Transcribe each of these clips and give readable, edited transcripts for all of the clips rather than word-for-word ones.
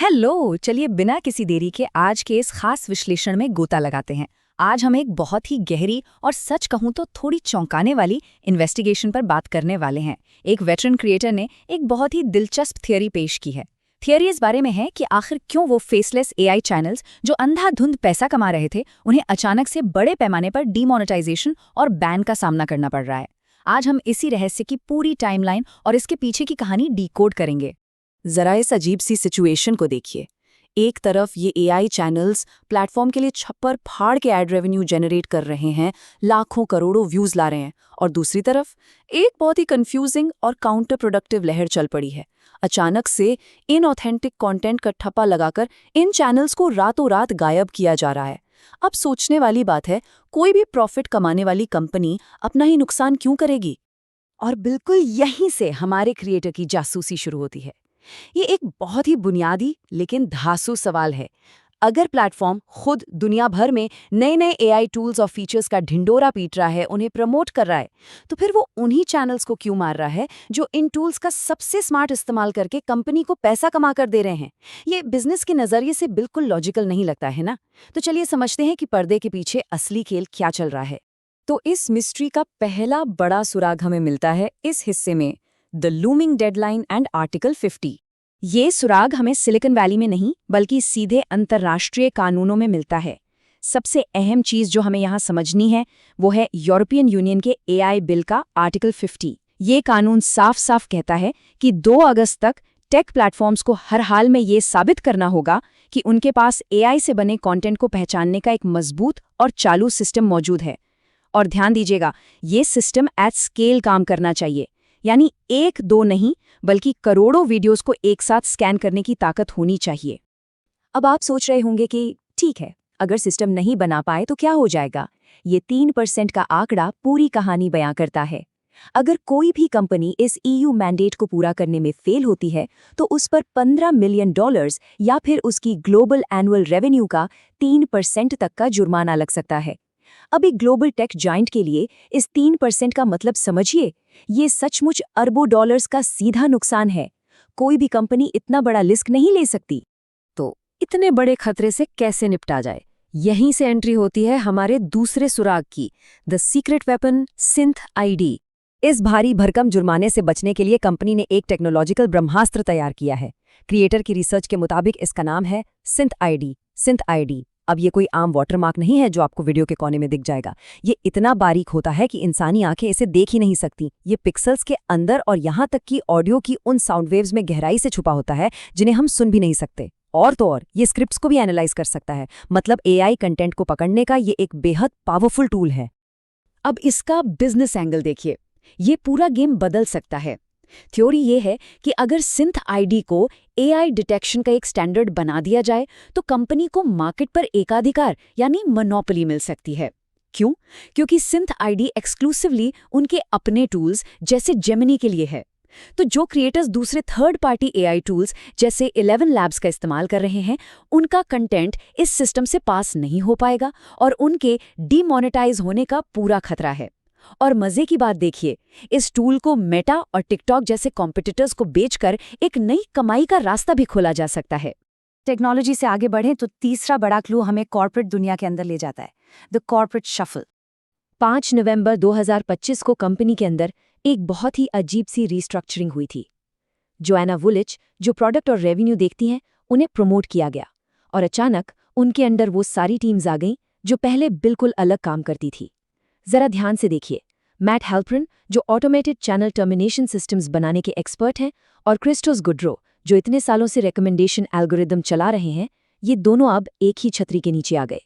Hello, चलिए बिना किसी देरी के आज के इस खास विश्लेषण में गोता लगाते हैं। आज हम एक बहुत ही गहरी और सच कहूं तो थोड़ी चौंकाने वाली इन्वेस्टिगेशन पर बात करने वाले हैं। एक वेटरन क्रिएटर ने एक बहुत ही दिलचस्प थियरी पेश की है। थियरी इस बारे में है कि आखिर क्यों वो फेसलेस एआई चैनल्स जो अंधाधुंध पैसा कमा रहे थे, उन्हें अचानक से बड़े पैमाने पर डीमोनेटाइजेशन और बैन का सामना करना पड़ रहा है। आज हम इसी रहस्य की पूरी टाइमलाइन और इसके पीछे की कहानी डीकोड करेंगे। जरा इस अजीब सी सिचुएशन को देखिए। एक तरफ ये एआई चैनल्स प्लेटफॉर्म के लिए छप्पर फाड़ के एड रेवेन्यू जनरेट कर रहे हैं, लाखों करोड़ों व्यूज ला रहे हैं, और दूसरी तरफ एक बहुत ही कंफ्यूजिंग और काउंटर प्रोडक्टिव लहर चल पड़ी है। अचानक से इनऑथेंटिक कंटेंट का ठप्पा लगाकर इन चैनल्स को रातों रात गायब किया जा रहा है। अब सोचने वाली बात है, कोई भी प्रॉफिट कमाने वाली कंपनी अपना ही नुकसान क्यों करेगी? और बिल्कुल यहीं से हमारे क्रिएटर की जासूसी शुरू होती है। ये एक बहुत ही बुनियादी लेकिन धांसू सवाल है। अगर प्लेटफॉर्म खुद दुनिया भर में नए नए एआई टूल्स और फीचर्स का ढिंडोरा पीट रहा है, उन्हें प्रमोट कर रहा है, तो फिर वो उन्हीं चैनल्स को क्यों मार रहा है जो इन टूल्स का सबसे स्मार्ट इस्तेमाल करके कंपनी को पैसा कमा कर दे रहे हैं? ये बिजनेस के नजरिए से बिल्कुल लॉजिकल नहीं लगता है ना? तो चलिए समझते हैं कि पर्दे के पीछे असली खेल क्या चल रहा है। तो इस मिस्ट्री का पहला बड़ा सुराग हमें मिलता है इस हिस्से में, the looming deadline and article 50। ये सुराग हमें सिलिकॉन वैली में नहीं बल्कि सीधे अंतर्राष्ट्रीय कानूनों में मिलता है। सबसे अहम चीज जो हमें यहाँ समझनी है वो है यूरोपियन यूनियन के एआई बिल का आर्टिकल 50। ये कानून साफ साफ कहता है कि 2 अगस्त तक टेक प्लेटफॉर्म्स को हर हाल में ये साबित करना होगा कि उनके पास एआई से बने कंटेंट को पहचानने का एक मजबूत और चालू सिस्टम मौजूद है। और ध्यान दीजिएगा, ये सिस्टम एट स्केल काम करना चाहिए, यानी 1-2 नहीं बल्कि करोड़ों वीडियोस को एक साथ स्कैन करने की ताकत होनी चाहिए। अब आप सोच रहे होंगे कि ठीक है, अगर सिस्टम नहीं बना पाए तो क्या हो जाएगा? ये 3% का आंकड़ा पूरी कहानी बयां करता है। अगर कोई भी कंपनी इस ईयू मैंडेट को पूरा करने में फेल होती है तो उस पर $15 मिलियन या फिर उसकी ग्लोबल एनुअल रेवेन्यू का 3% तक का जुर्माना लग सकता है। अब एक ग्लोबल टेक जाइंट के लिए इस 3% का मतलब समझिए, ये सचमुच अरबों डॉलर्स का सीधा नुकसान है। कोई भी कंपनी इतना बड़ा रिस्क नहीं ले सकती। तो इतने बड़े खतरे से कैसे निपटा जाए? यहीं से एंट्री होती है हमारे दूसरे सुराग की, the secret weapon synth ID. इस भारी भरकम जुर्माने से बचने के लिए कंपनी ने एक टेक्नोलॉजिकल ब्रह्मास्त्र तैयार किया है। क्रिएटर की रिसर्च के मुताबिक इसका नाम है सिंथ आईडी। सिंथ आईडी अब ये कोई आम वाटरमार्क नहीं है जो आपको वीडियो के कोने में दिख जाएगा। ये इतना बारीक होता है कि इंसानी आंखें इसे देख ही नहीं सकती। ये पिक्सेल्स के अंदर और यहाँ तक कि ऑडियो की उन साउंड वेव्स में गहराई से छुपा होता है जिन्हें हम सुन भी नहीं सकते। और तो और ये स्क्रिप्ट्स को भी एनालाइज कर सकता है। मतलब एआई कंटेंट को पकड़ने का ये एक बेहद पावरफुल टूल है। अब इसका बिजनेस एंगल देखिए, ये पूरा गेम बदल सकता है। थ्योरी ये है कि अगर सिंथ आईडी को एआई डिटेक्शन का एक स्टैंडर्ड बना दिया जाए तो कंपनी को मार्केट पर एकाधिकार यानी मोनोपोली मिल सकती है। क्यों? क्योंकि सिंथ आईडी एक्सक्लूसिवली उनके अपने टूल्स जैसे जेमिनी के लिए है। तो जो क्रिएटर्स दूसरे थर्ड पार्टी एआई टूल्स जैसे 11 लैब्स का इस्तेमाल कर रहे हैं, उनका कंटेंट इस सिस्टम से पास नहीं हो पाएगा और उनके डीमोनेटाइज होने का पूरा खतरा है। और मजे की बात देखिए, इस टूल को मेटा और टिकटॉक जैसे कॉम्पिटिटर्स को बेचकर एक नई कमाई का रास्ता भी खोला जा सकता है। टेक्नोलॉजी से आगे बढ़ें तो तीसरा बड़ा क्लू हमें कॉर्पोरेट दुनिया के अंदर ले जाता है, द कॉर्पोरेट शफल। 5 नवंबर 2025 को कंपनी के अंदर एक बहुत ही अजीब सी रीस्ट्रक्चरिंग हुई थी। जोएना वुलिच, जो प्रोडक्ट और रेवेन्यू देखती हैं, उन्हें प्रमोट किया गया और अचानक उनके अंदर वो सारी टीम्स आ गईं जो पहले बिल्कुल अलग काम करती थी। जरा ध्यान से देखिए, मैट हेल्परन, जो ऑटोमेटेड चैनल टर्मिनेशन सिस्टम्स बनाने के एक्सपर्ट हैं, और क्रिस्टोस गुड्रो, जो इतने सालों से रिकमेंडेशन एल्गोरिदम चला रहे हैं, ये दोनों अब एक ही छतरी के नीचे आ गए।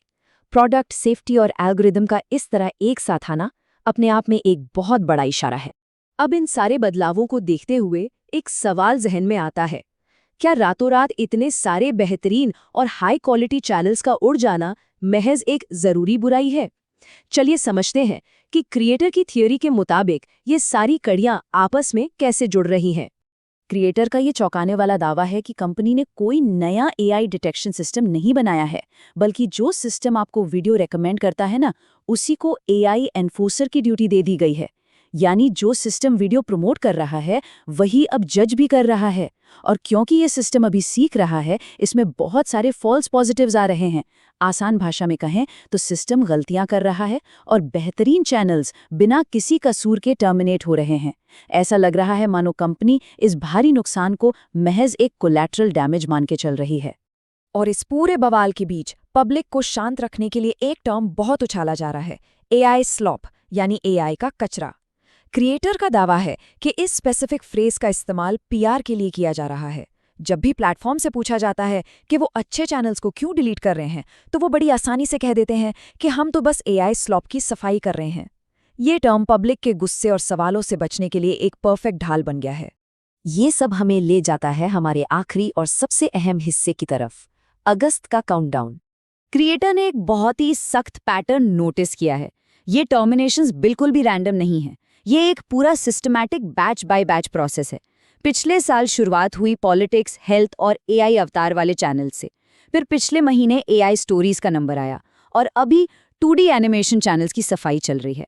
प्रोडक्ट सेफ्टी और एल्गोरिदम का इस तरह एक साथ आना अपने आप में एक बहुत बड़ा इशारा है। अब इन सारे बदलावों को देखते हुए एक सवाल जहन में आता है, क्या रातों रात इतने सारे बेहतरीन और हाई क्वालिटी चैनल्स का उड़ जाना महज एक जरूरी बुराई है? चलिए समझते हैं कि क्रिएटर की थियोरी के मुताबिक ये सारी कड़ियां आपस में कैसे जुड़ रही हैं। क्रिएटर का ये चौंकाने वाला दावा है कि कंपनी ने कोई नया एआई डिटेक्शन सिस्टम नहीं बनाया है, बल्कि जो सिस्टम आपको वीडियो रेकमेंड करता है ना, उसी को एआई एनफोर्सर की ड्यूटी दे दी गई है। यानी जो सिस्टम वीडियो प्रमोट कर रहा है वही अब जज भी कर रहा है। और क्योंकि ये सिस्टम अभी सीख रहा है, इसमें बहुत सारे फॉल्स पॉजिटिव्स आ रहे हैं। आसान भाषा में कहें तो सिस्टम गलतियां कर रहा है और बेहतरीन चैनल्स बिना किसी कसूर के टर्मिनेट हो रहे हैं। ऐसा लग रहा है मानो कंपनी इस भारी नुकसान को महज एक कोलैटरल डैमेज मान के चल रही है। और इस पूरे बवाल के बीच पब्लिक को शांत रखने के लिए एक टर्म बहुत उछाला जा रहा है, एआई स्लॉप, यानी एआई का कचरा। क्रिएटर का दावा है कि इस स्पेसिफिक फ्रेज का इस्तेमाल पीआर के लिए किया जा रहा है। जब भी प्लेटफॉर्म से पूछा जाता है कि वो अच्छे चैनल्स को क्यों डिलीट कर रहे हैं, तो वो बड़ी आसानी से कह देते हैं कि हम तो बस एआई स्लॉप की सफाई कर रहे हैं। ये टर्म पब्लिक के गुस्से और सवालों से बचने के लिए एक परफेक्ट ढाल बन गया है। ये सब हमें ले जाता है हमारे आखिरी और सबसे अहम हिस्से की तरफ, अगस्त का काउंटडाउन। क्रिएटर ने एक बहुत ही सख्त पैटर्न नोटिस किया है। ये टर्मिनेशंस बिल्कुल भी रैंडम नहीं है। ये एक पूरा systematic batch by batch process है। पिछले साल शुरुआत हुई पॉलिटिक्स, हेल्थ और एआई अवतार वाले चैनल से। फिर पिछले महीने एआई स्टोरीज का नंबर आया और अभी 2D एनिमेशन चैनल्स की सफाई चल रही है।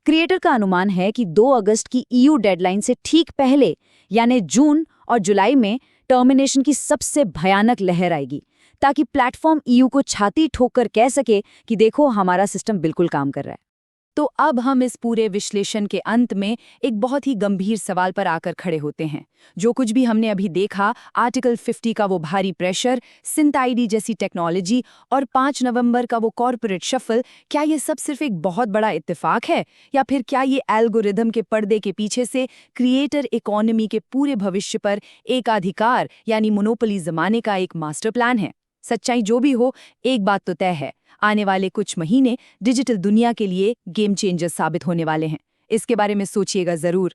क्रिएटर का अनुमान है कि 2 अगस्त की ईयू डेडलाइन से ठीक पहले, यानी जून और जुलाई में, टर्मिनेशन की सबसे भयानक लहर आएगी, ताकि प्लेटफॉर्म ईयू को छाती ठोक कर कह सके कि देखो हमारा सिस्टम बिल्कुल काम कर रहा है। तो अब हम इस पूरे विश्लेषण के अंत में एक बहुत ही गंभीर सवाल पर आकर खड़े होते हैं। जो कुछ भी हमने अभी देखा, आर्टिकल 50 का वो भारी प्रेशर, सिंथ आईडी जैसी टेक्नोलॉजी और 5 नवंबर का वो कॉर्पोरेट शफल, क्या ये सब सिर्फ एक बहुत बड़ा इत्तेफाक है, या फिर क्या ये एल्गोरिदम के पर्दे के पीछे से क्रिएटर इकोनॉमी के पूरे भविष्य पर एकाधिकार यानी मोनोपोली जमाने का एक मास्टर प्लान है? सच्चाई जो भी हो, एक बात तो तय है, आने वाले कुछ महीने डिजिटल दुनिया के लिए गेम चेंजर साबित होने वाले हैं। इसके बारे में सोचिएगा जरूर।